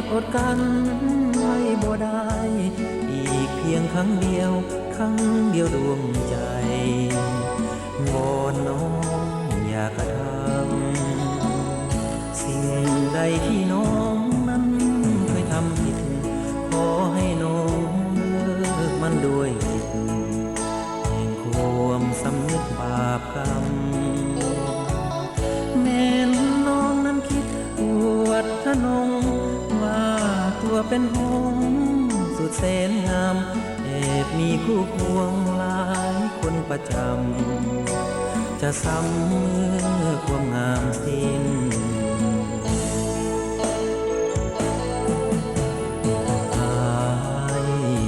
บอดกันไว้บ่ได้อีกเพียงครั้งเดียวครั้งเดียวดวงใจวอนน้องอย่ากระทำสิ่งใดที่น้องนั้นเคยทำผิดขอให้น้องเลิกมันด้วยจิตแห่งความสำนึกบาปกรรมแม้น้องนั้นคิดอวดทะนงว่าตัวเป็นหงส์สุดแสนงามแอบมีคู่ควงหลายคนประจำจะซ้ำเมื่อความงามสิ้นอาย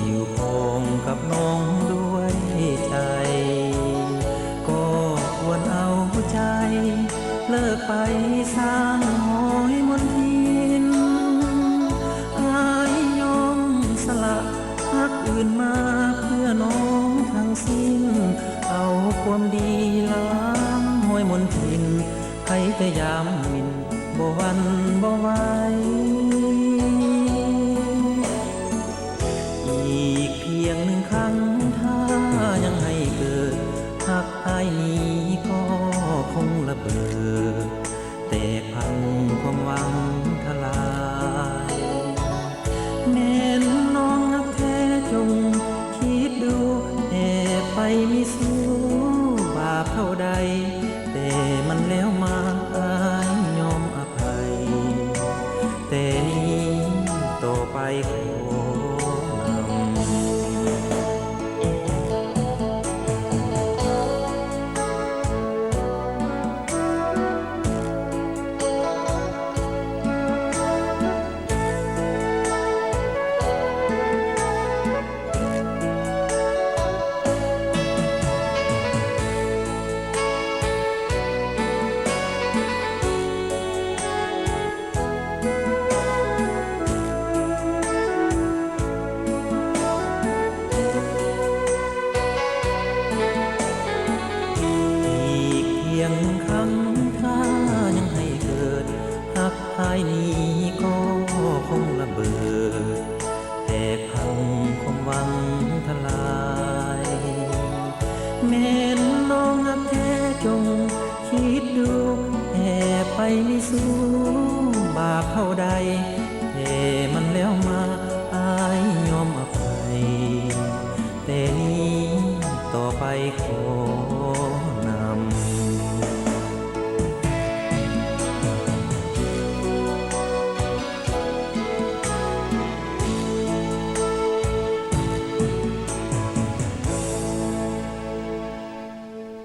อยู่คงกับน้องด้วยใจก็ควรเอาใจเลิกไปสร้างหอยมนทินอายยอมสละพักอื่นมาเพื่อน้องทั้งสิ้นเอาความดีล้างห้อยมนทินให้จะยามมินบ่หวันบ่ไหวอีกเพียงหนึ่งครั้งถ้ายังให้เกิดหักอายนี้ก็คงระเบิดแต่พังความหวังทลายแม่น้องนักแท้จงคิดดูแอบไปมีสู้บาปเท่าใดแต่มันแล้วมาอายยอมอภัยแต่นี้ต่อไปขอนยังคำถ้ายังให้เกิดหักหายนี้ก็คงระเบิดแตกพังความหวังทลายแม่น้องนักแท้จงคิดดูแอบไปไม่สู้บาปเท่าใด